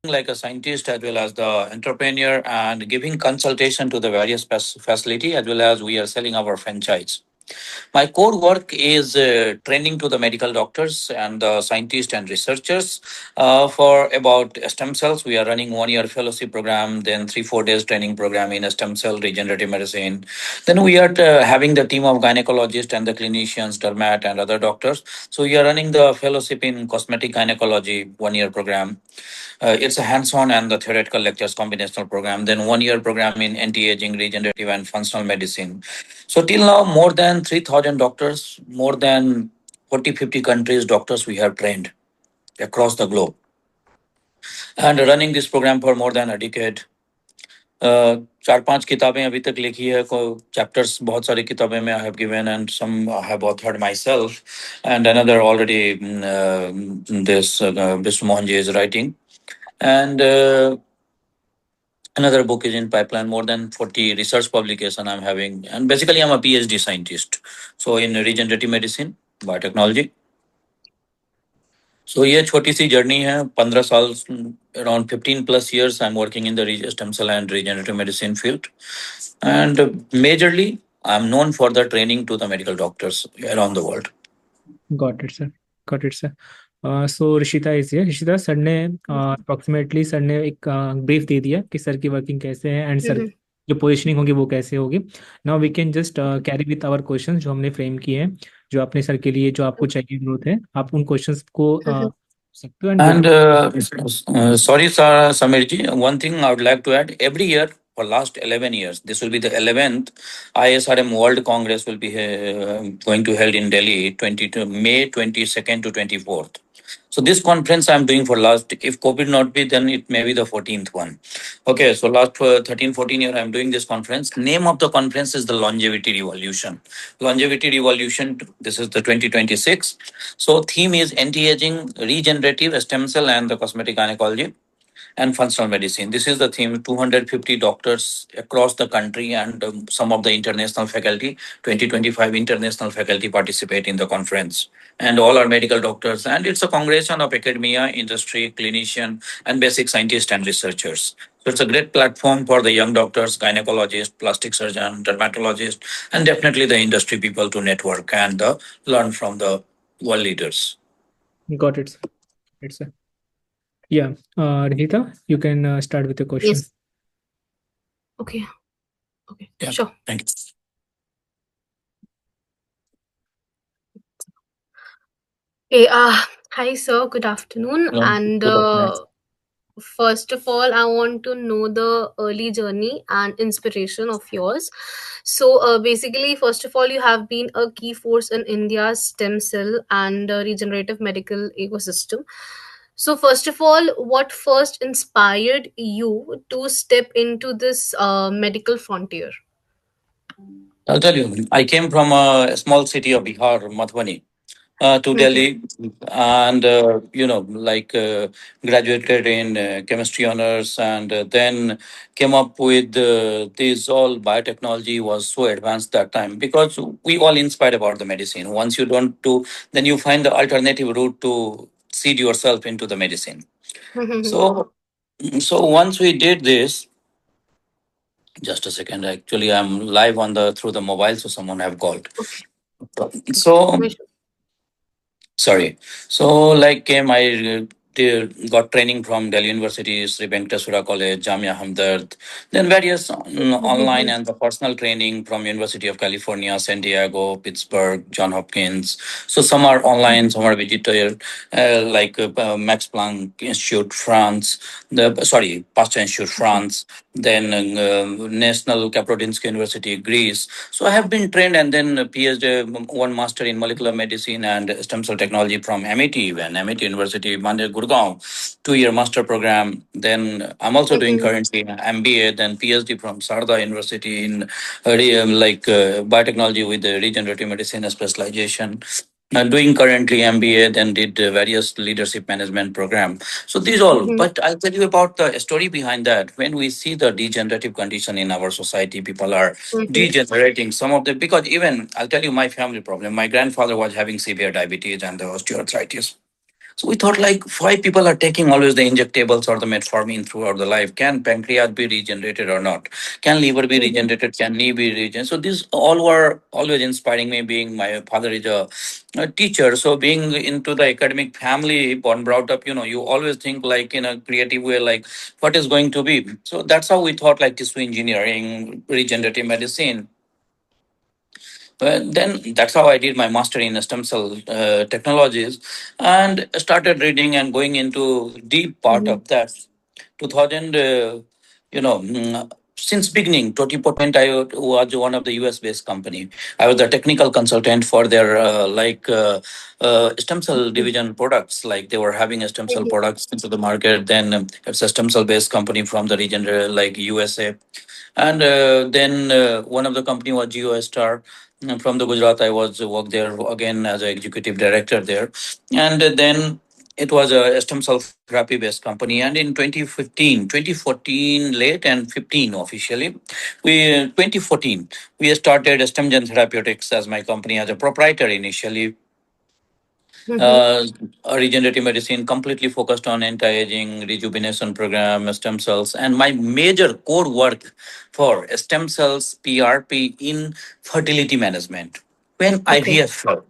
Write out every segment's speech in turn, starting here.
like a scientist as well as the entrepreneur and giving consultation to the various facility as well as we are selling our franchise. My core work is training to the medical doctors and the scientists and researchers for about stem cells. We are running 1 year fellowship program, then 3-4 days training program in stem cell regenerative medicine. Then we are having the team of gynecologists and the clinicians, dermat and other doctors. So we are running the fellowship in cosmetic gynecology 1 year program. It's a hands-on and the theoretical lectures combinational program. Then 1 year program in anti-aging, regenerative, and functional medicine. So till now, more than 3,000 doctors, more than 40-50 countries doctors we have trained across the globe, and running this program for more than a decade. 4-5 किताबें अभी तक लिखी है को chapters बहुत सारी किताबें में I have given and some I have authored myself and another already this Mr. Mohanji is writing and another book is in pipeline, more than 40 research publication I'm having. And basically, I'm a PhD scientist. So in regenerative medicine, biotechnology. So ये छोटी सी journey है 15 साल around 15+ years I'm working in the stem cell and regenerative medicine field and majorly I'm known for the training to the medical doctors around the world. Got it, sir. Got it, sir. So Rishita is here. Rishita, sir ने approximately sir ने एक brief दे दिया कि sir की working कैसे है and sir जो positioning होगी वो कैसे होगी. Now we can just carry with our questions जो हमने frame किए हैं, जो आपने सर के लिए जो आपको चाहिए जरूरत है, आप उन questions को सकते हो. And sorry, Samir ji, one thing I would like to add: every year for last 11 years, this will be the 11th ISRM World Congress will be going to held in Delhi, May 22nd to 24th. So this conference I'm doing for last, if COVID not be, then it may be the 14th one. Okay, so last 13, 14 year I'm doing this conference. Name of the conference is the Longevity Revolution. Longevity Revolution, this is the 2026. So theme is anti-aging, regenerative, stem cell and the cosmetic gynecology and functional medicine. This is the theme. 250 doctors across the country and some of the international faculty, 20-25 international faculty participate in the conference. And all are medical doctors. And it's a congregation of academia, industry, clinician, and basic scientists and researchers. So it's a great platform for the young doctors, gynecologists, plastic surgeon, dermatologists, and definitely the industry people to network and learn from the world leaders. Got it, sir. It's a yeah, Rishita, you can start with the question. Yes. Okay. Yeah, Sure. thank you. Okay, hi sir, good afternoon. Hello. And Good afternoon. first of all, I want to know the early journey and inspiration of yours. So basically, first of all, you have been a key force in India's stem cell and regenerative medical ecosystem. So first of all, what first inspired you to step into this medical frontier? I'll tell you, I came from a small city of Bihar, Madhubani, to Delhi, and graduated in chemistry honors, and then came up with this all biotechnology was so advanced that time because we all inspired about the medicine. Once you don't do, then you find the alternative route to seed yourself into the medicine. So once we did this. Just a second. Actually, I'm live on the through the mobile, so someone have called. So sorry. So came I got training from Delhi University, Sri Venkateswara College, Jamia Hamdard, then various online and the personal training from University of California, San Diego, Pittsburgh, John Hopkins. So some are online, some are digital, Max Planck Institute, France, Pasteur Institute, France, then National Kapodinsky University, Greece. So I have been trained and then PhD, one master in molecular medicine and stem cell technology from MIT, even MIT University, Gurgaon, 2-year master program. Then I'm also doing currently MBA, then PhD from Sarda University in biotechnology with the regenerative medicine specialization. Doing currently MBA, then did various leadership management program. So these all, but I'll tell you about the story behind that. When we see the degenerative condition in our society, people are degenerating. Some of them, because even I'll tell you my family problem. My grandfather was having severe diabetes and the osteoarthritis. So we thought like why people are taking always the injectables or the metformin throughout the life. Can pancreas be regenerated or not? Can liver be Mm-hmm. regenerated? Can knee be regenerated? So these all were always inspiring me. Being my father is a teacher, so being into the academic family, born brought up, you always think like in a creative way, like what is going to be. So that's how we thought like tissue engineering, regenerative medicine. Well, then that's how I did my master in stem cell technologies, and started reading and going into deep part Mm-hmm. of that. 2000, since beginning, Totipotent, I was one of the US based company. I was the technical consultant for their stem cell division products. Like they were having a stem cell products into the market. Then it's a stem cell based company from the region like USA. And then one of the company was GeoStar from the Gujarat. I was worked there again as an executive director there, and then it was a stem cell therapy based company. And in 2015, 2014 late and 15 officially, 2014 we started Stem Gen Therapeutics as my company as a proprietor initially. Mm-hmm. uh, Regenerative medicine, completely focused on anti-aging, rejuvenation program, stem cells, and my major core work for stem cells, PRP in fertility management. When Okay. IVF failed,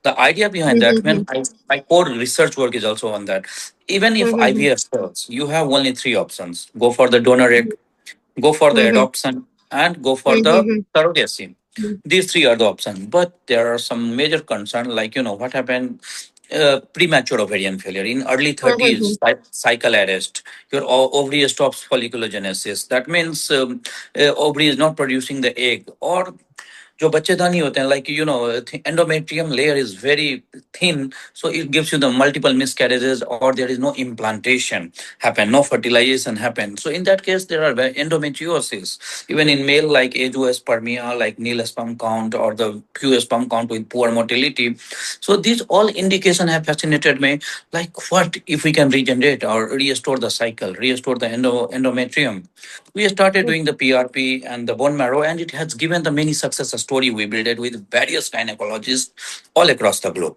the idea behind that, Mm-hmm. my core research work is also on that. Even if Mm-hmm. IVF fails, you have only three options: go for the donor egg, go for the Mm-hmm. adoption, and go for the Mm-hmm. surrogacy. These three are the options, but there are some major concerns, like what happened. Premature ovarian failure in early Mm-hmm. 30s, cycle arrest, your ovary stops folliculogenesis. That means ovary is not producing the egg, or जो बच्चेदानी होते हैं, like endometrium layer is very thin, so it gives you the multiple miscarriages, or there is no implantation happen, no fertilization happen. So in that case there are endometriosis even in male, like azoospermia, like nil sperm count, or the few sperm count with poor motility. So these all indication have fascinated me, like what if we can regenerate or restore the cycle, restore the endometrium. We started doing the PRP and the bone marrow, and it has given the many success story. We built it with various gynecologists all across the globe,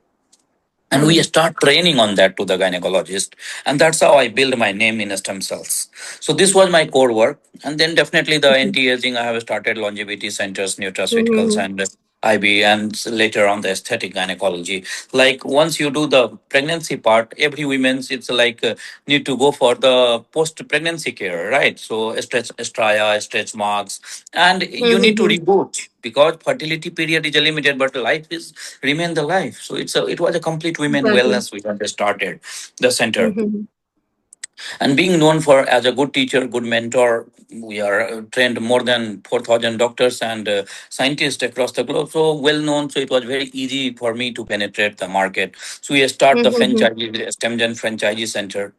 and we Mm-hmm. start training on that to the gynecologist, and that's how I build my name in stem cells. So this was my core work. And then definitely the anti-aging, I have started longevity centers, nutraceuticals, Mm-hmm. and IB, and later on the aesthetic gynecology. Like once you do the pregnancy part, every women's, it's like need to go for the post pregnancy care, right? So stretch estraya, stretch marks, and you need to Mm-hmm. reboot, because fertility period is limited, but life is remain the life. So it was a complete women Exactly. wellness. We had started the center, Mm-hmm. and being known for as a good teacher, good mentor. We are trained more than 4,000 doctors and scientists across the globe, so well known. So it was very easy for me to penetrate the market. So we start the Mm-hmm. franchise, STEMGen Franchisee Center.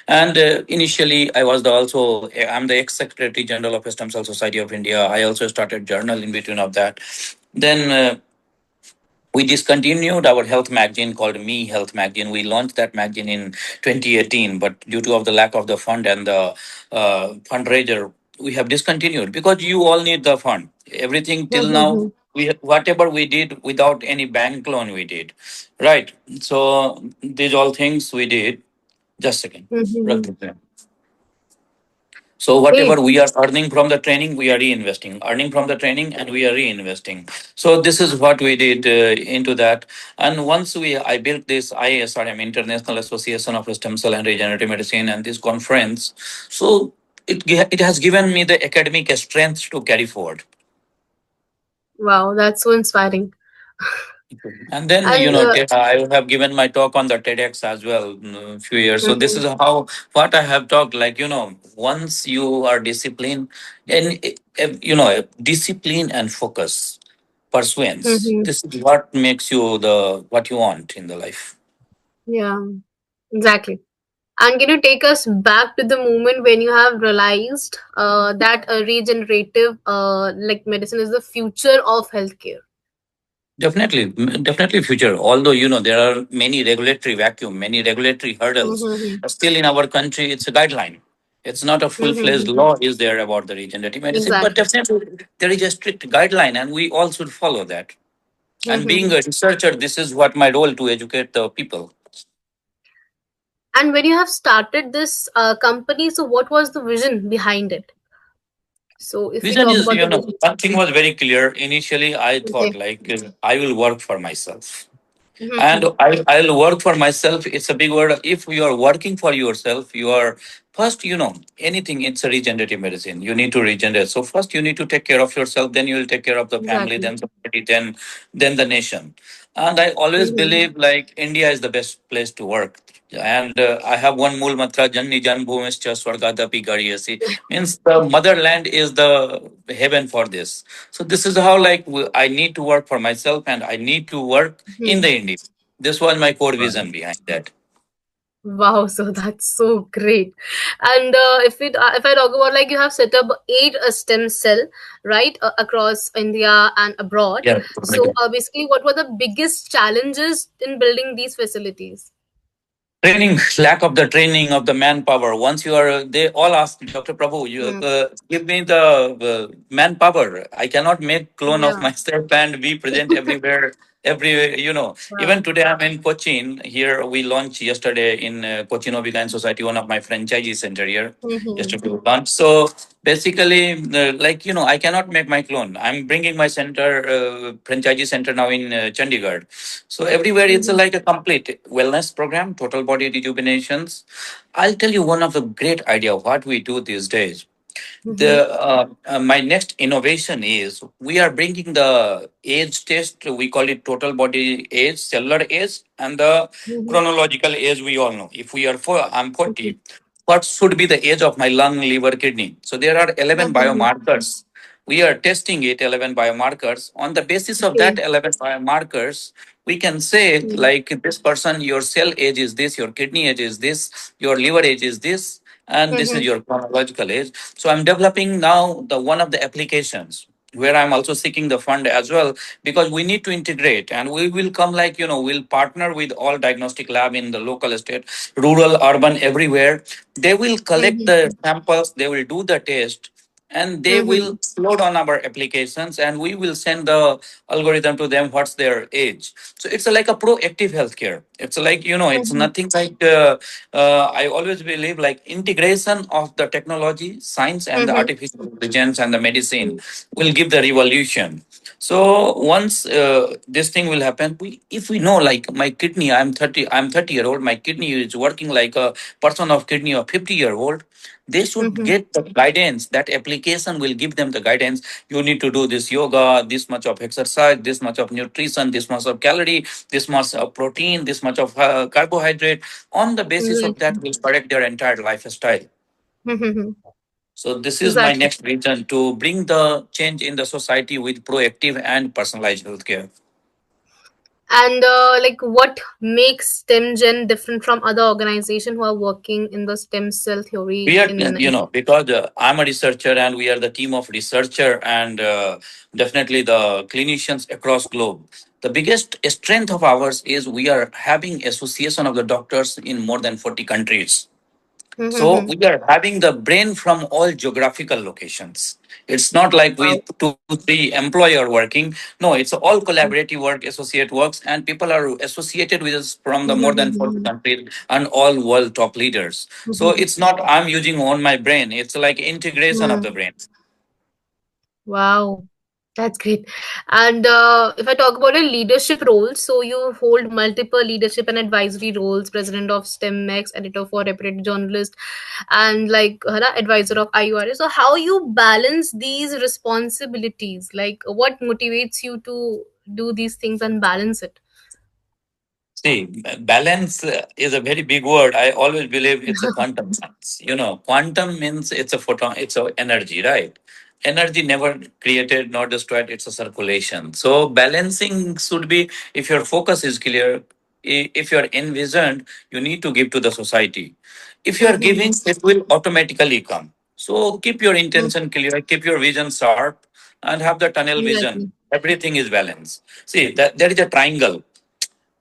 And initially, I was I'm the ex-secretary general of Stem Cell Society of India. I also started journal in between of that. Then we discontinued our health magazine called Me Health Magazine. We launched that magazine in 2018, but due to of the lack of the fund and the fundraiser, we have discontinued, because you all need the fund. Everything till now, Mm-hmm. whatever we did without any bank loan, we did, right? So these all things we did. Just a second. Mm-hmm. So Great. whatever we are earning from the training, we are reinvesting. Earning from the training, and we are reinvesting. So this is what we did into that. And once I built this ISRM, International Association of Stem Cell and Regenerative Medicine, and this conference. So it has given me the academic strength to carry forward. Wow, that's so inspiring. And then, And I have given my talk on the TEDx as well, a few years. So this mhm, is how what I have talked. Like once you are disciplined, and discipline and focus, pursuance. mhm, This is what makes you the what you want in the life. yeah, exactly. And can you take us back to the moment when you have realized that a regenerative like medicine is the future of healthcare? Definitely, definitely future. Although there are many regulatory vacuum, many regulatory hurdles. Mm-hmm. Still, in our country, it's a guideline. It's not a full-fledged Mm-hmm. law is there about the regenerative medicine, but Exactly. definitely there is a strict guideline, and we all should follow that. And being Mm-hmm. a researcher, this is what my role to educate the people. And when you have started this company, so what was the vision behind it? So if we Vision talk is, about the vision. one thing was very clear. Initially, I thought Okay. like I will work for myself. And Mm-hmm. I'll work for myself. It's a big word. If you are working for yourself, you are first, anything, it's a regenerative medicine. You need to regenerate. So first you need to take care of yourself, then you will take care of the family, Exactly. then society, then the nation. And I always Mm-hmm. believe like India is the best place to work. And I have one mool mantra, Janni Janbhumischa Swargadapi Gariyasi. Means the motherland is the heaven for this. So this is how like I need to work for myself and I need to work in the India. This was my core Right. vision behind that. Wow, so that's so great. And if I talk about, like, you have set up eight stem cell, right, across India and abroad. Yeah. So basically, what were the biggest challenges in building these facilities? Training, lack of the training of the manpower. Once you are, they all ask Dr. Prabhu, you Hmm. give me the manpower. I cannot make clone of Yeah. myself and be present everywhere. Even Wow. today I'm in Cochin. Here we launched yesterday in Cochin Obigyan Society, one of my franchisee center here. Mm-hmm. Yesterday we launched. So basically, I cannot make my clone. I'm bringing my center, franchisee center now in Chandigarh. So everywhere it's Mm-hmm. like a complete wellness program, total body rejuvenations. I'll tell you one of the great idea of what we do these days. Mm-hmm. My next innovation is we are bringing the age test. We call it total body age, cellular age, and the Mm-hmm. chronological age. We all know. If we are I'm Okay. 40, what should be the age of my lung, liver, kidney? So there are 11 Mm-hmm. biomarkers. We are testing it 11 biomarkers. On the basis of that Okay. 11 biomarkers, we can say like this person, your cell age is this, your kidney age is this, your liver age is this, and this is Mm-hmm. your chronological age. So I'm developing now the one of the applications where I'm also seeking the fund as well, because we need to integrate and we will come like, we'll partner with all diagnostic lab in the local estate, rural, urban, everywhere. They will collect the samples, they will do the test, and they Mm-hmm. will load on our applications and we will send the algorithm to them what's their age. So it's like a proactive healthcare. It's like, it's Mm-hmm. nothing like I always believe like integration of the technology, science, and the Mm-hmm. artificial intelligence and the medicine will give the revolution. So once this thing will happen, if we know like my kidney, I'm 30-year old, my kidney is working like a person of kidney of 50-year-old, they should Mm-hmm. get the guidance. That application will give them the guidance. You need to do this yoga, this much of exercise, this much of nutrition, this much of calorie, this much of protein, this much of carbohydrate. On the basis of that, Exactly. will correct their entire lifestyle. Mm-hmm. So this is my Exactly. next vision, to bring the change in the society with proactive and personalized healthcare. And like, what makes StemGen different from other organizations who are working in the stem cell We theory are, in because I'm a researcher and we are the team of researcher and definitely the clinicians across globe. The biggest strength of ours is we are having association of the doctors in more than 40 countries. So Mm-hmm. we are having the brain from all geographical locations. It's not like Wow. we two, three employee are working. No, it's all collaborative work, associate works, and people are associated with us from the more than 40 Mm-hmm. countries and all world top leaders. So it's not I'm using on my brain. It's like integration of the brain. Wow, that's great. And if I talk about a leadership role, so you hold multiple leadership and advisory roles: president of StemX, editor for Reputed Journalist, and like advisor of IURA. So how you balance these responsibilities? Like, what motivates you to do these things and balance it? See, balance is a very big word. I always believe it's a quantum science. Quantum means it's a photon, it's a energy, right? Energy never created nor destroyed, it's a circulation. So balancing should be, if your focus is clear, if you're envisioned, you need to give to the society. If you're Mm-hmm. giving, it will automatically come. So keep your intention clear, keep your vision sharp, and have the tunnel vision. Exactly. Everything is balanced. See, that there is a triangle.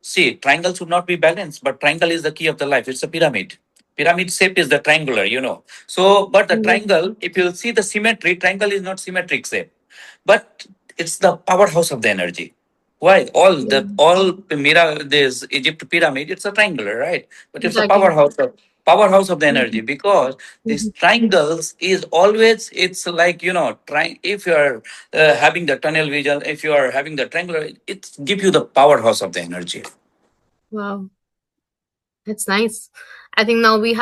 See, triangle should not be balanced, but triangle is the key of the life. It's a pyramid. Pyramid shape is the triangular. So, but the Exactly. triangle, if you see the symmetry, triangle is not symmetric shape, but it's the powerhouse of the energy. Why? Yeah. All this Egypt pyramid, it's a triangular, right? But it's a Exactly. powerhouse of the energy, Mhm. because these Mhm. triangles is always, it's like, trying, if you are having the tunnel vision, if you are having the triangular, it give you the powerhouse of the energy. Wow, that's nice. I think now we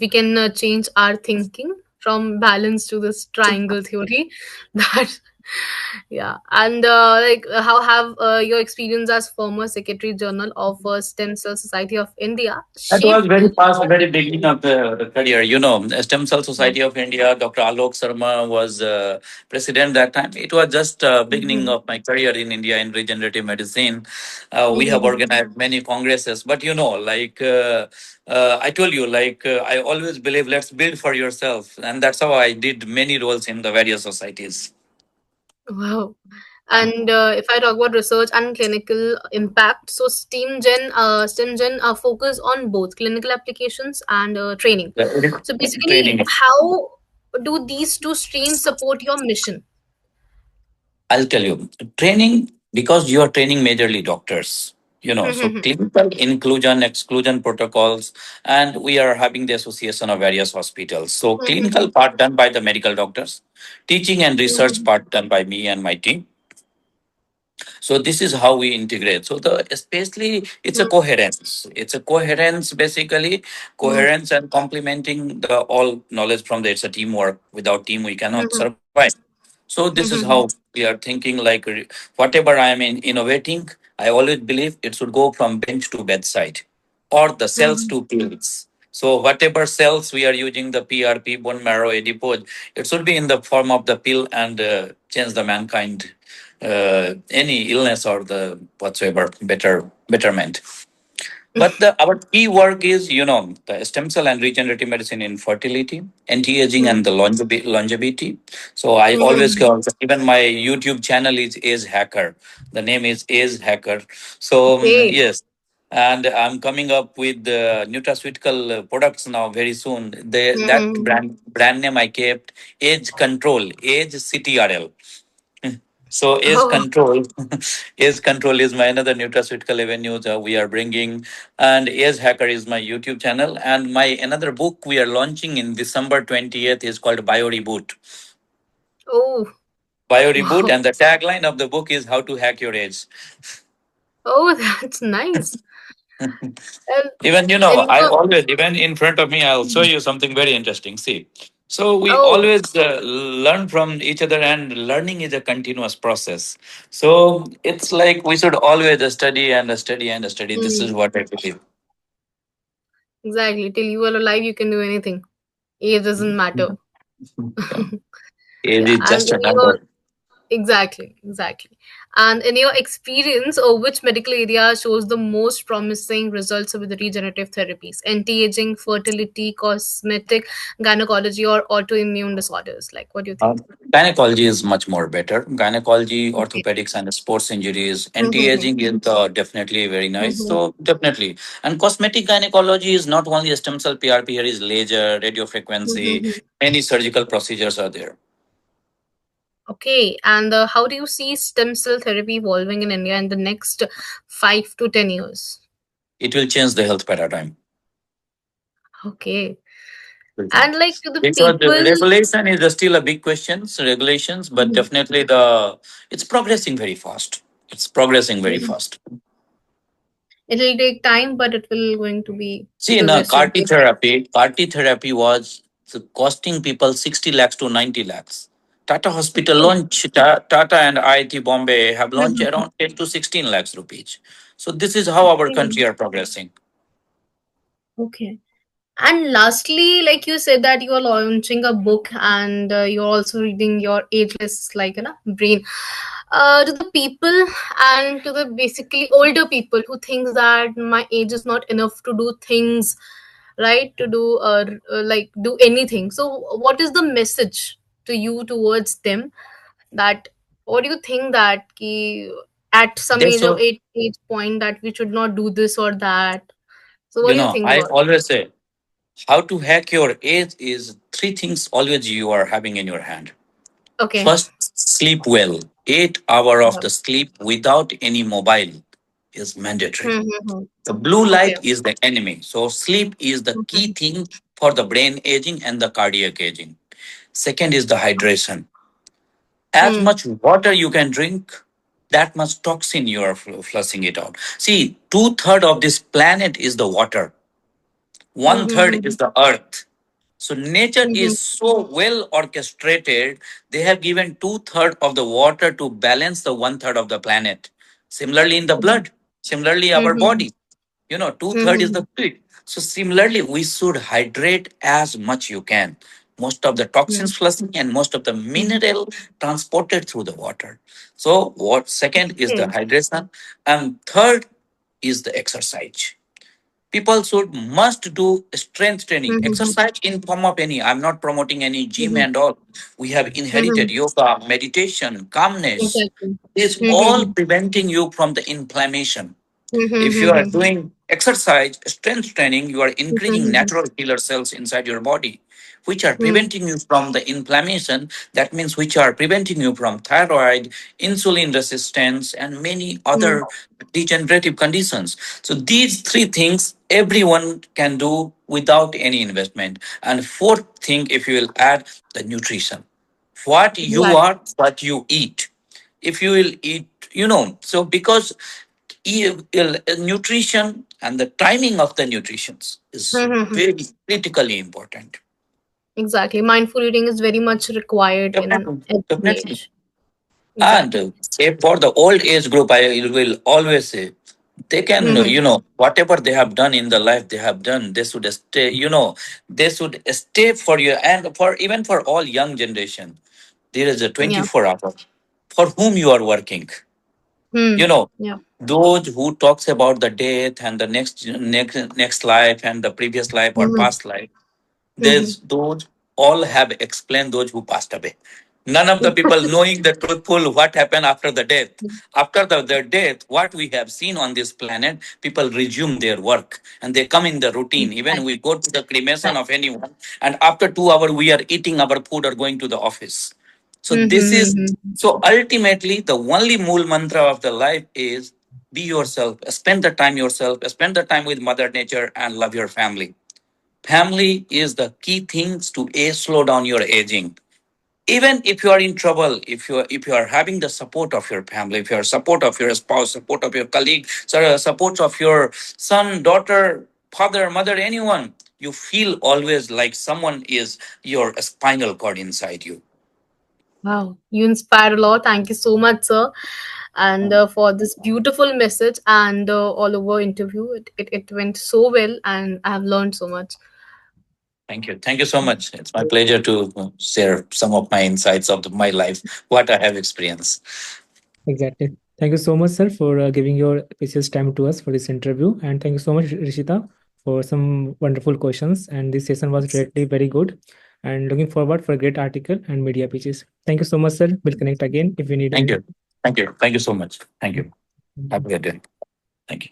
can change our thinking from balance to this triangle theory. That yeah, and how have your experience as former secretary general of Stem Cell Society of India That was shaped very fast, your? very beginning of the career. Stem Cell Society of India, Dr. Alok Sharma was president that time. It was just beginning Mhm. of my career in India in regenerative medicine. We have Mhm. organized many congresses, but I told you, I always believe, let's build for yourself, and that's how I did many roles in the various societies. Wow. And if I talk about research and clinical impact, so STEMGen focus on both clinical applications and training. So basically, Training. how do these two streams support your mission? I'll tell you, training, because you are training majorly doctors, so Mhm. clinical inclusion, exclusion protocols, and we are having the association of various hospitals. So clinical Mhm. part done by the medical doctors, teaching and research Mhm. part done by me and my team. So this is how we integrate. So the especially it's a coherence. It's a coherence, basically Mhm. coherence and complementing the all knowledge from there. It's a teamwork. Without team, we cannot Mhm. survive. So this is how Mhm. we are thinking. Whatever I am innovating, I always believe it should go from bench to bedside, or the cells Mhm. to pills. So whatever cells we are using, the PRP, bone marrow, adipose, it should be in the form of the pill, and change the mankind, any illness or the whatsoever betterment. But our key work is, the stem cell and regenerative medicine in fertility, anti-aging, Mhm. and the longevity. So I always Mhm. call, even my YouTube channel is Age Hacker. The name is Age Hacker. So Okay. yes, and I'm coming up with nutraceutical products now very soon. That Mhm. brand name I kept Age Control, Age CTRL. So is Oh, control, is control is my another nutraceutical avenue that we are bringing, and is hacker is my YouTube channel, and my another book we are launching in December 20th is called Bio Reboot. oh, Bio Reboot, wow. and the tagline of the book is How to Hack Your Age. Oh, that's nice. And Even in I your always, even in front of me, I'll show you something very interesting. See, so we oh. always learn from each other, and learning is a continuous process. So it's like we should always study and study and study. This is Mhm. what I believe. Exactly. Till you are alive, you can do anything. Age doesn't matter. Yeah. Age Yeah, is and just a in your number. exactly. And in your experience, which medical area shows the most promising results with the regenerative therapies? Anti-aging, fertility, cosmetic, gynecology, or autoimmune disorders? Like, what do you Uh, think? Gynecology is much more better. Gynecology, Okay. orthopedics, and sports injuries. Mm-hmm. Anti-aging is definitely very nice. Mm-hmm. So definitely, and cosmetic gynecology is not only a stem cell PRP. Here is laser, radio frequency. Mm-hmm. Many surgical procedures are there. Okay, and how do you see stem cell therapy evolving in India in the next 5 to 10 years? It will change the health paradigm. Okay, and like to the Because the people, regulation is still a big question, regulations, but mhm, definitely it's progressing very fast. It's progressing very mhm, fast. it'll take time, but it will going to be See, in CAR progressive. T therapy, was costing people 60 lakhs to 90 lakhs. Tata Hospital Okay. launch, Tata and IIT Bombay have launched Mhm. around 10 to 16 lakhs rupees. So this is how our Okay. country are progressing. Okay. And lastly, like you said that you are launching a book and you're also reading your ageless, like, brain. To the people and to the basically older people who thinks that my age is not enough to do things, right? To do like do anything. So, what is the message to you towards them? That what do you think that at some They age or should, age point that we should not do this or that? So, what do you think I about? always say, how to hack your age is three things always you are having in your hand. Okay. First, Sleep well. 8 hour of Yeah. the sleep without any mobile is mandatory. Mm-hmm. The blue Okay. light is the enemy. So sleep is the key Mm-hmm. thing for the brain aging and the cardiac aging. Second is the hydration. As Mm. much water you can drink, that much toxin you are flushing it out. See, 2/3 of this planet is the water. One third Mm-hmm. is the earth. So nature Mm-hmm. is so well orchestrated. They have given 2/3 of the water to balance the 1/3 of the planet. Similarly, in the blood, similarly, our Mm-hmm. body, 2/3 is Mm-hmm. the fluid. So similarly, we should hydrate as much you can. Most of the Yeah. toxins flushing and most of the Mm-hmm. mineral transported through the water. So what second is the Okay. hydration, and third is the exercise. People should must do strength training Mm-hmm. exercise in form of any. I'm not promoting any gym Mm-hmm. and all. We have inherited Mm-hmm. yoga, meditation, calmness. Exactly. Is all Mm-hmm. preventing you from the inflammation. If you are Mm-hmm. doing exercise, strength training, you are increasing Mm-hmm. natural killer cells inside your body, which are Mm-hmm. preventing you from the inflammation. That means which are preventing you from thyroid, insulin resistance, and many other degenerative conditions. So these three things everyone can do without any investment. And fourth thing, if you will add the nutrition, what you Exactly. are, what you eat. If you will eat, so because nutrition and the timing of the nutrition is Mm-hmm. very critically important. Exactly. Mindful eating is very much required in Definitely, every definitely. age. And Exactly. say for the old age group, I will always say they can, Mm-hmm. whatever they have done in the life they have done, they should stay, they should stay for you and for even for all young generation. There is a Yeah. 24 hour for whom you are working. Hmm. you know Yeah. those who talks about the death and the next life and the previous life or Mm-hmm. past life, Mm-hmm. there's those all have explained those who passed away. None of the people knowing the truthful what happened after the death. After the death, what we have seen on this planet, people resume their work and they come in the routine. Even we go to the cremation of anyone, and after 2 hours we are eating our food or going to the office. So this is, Mm-hmm. so ultimately the only mool mantra of the life is be yourself, spend the time yourself, spend the time with Mother Nature and love your family. Family is the key things to slow down your aging. Even if you are in trouble, if you are having the support of your family, if you are support of your spouse, support of your colleague, support of your son, daughter, father, mother, anyone, you feel always like someone is your spinal cord inside you. Wow, you inspire a lot. Thank you so much, sir, and for this beautiful message and all over interview. It went so well, and I have learned so much. Thank you so much. It's my pleasure to share some of my insights of my life, what I have experienced. Exactly. Thank you so much, sir, for giving your precious time to us for this interview. And thank you so much, Rishita, for some wonderful questions. And this session was really very good. And looking forward for a great article and media pitches. Thank you so much, sir. We'll connect again if you need Thank any. you. Thank you. Thank you so much. Thank you. Have a good day. Thank you.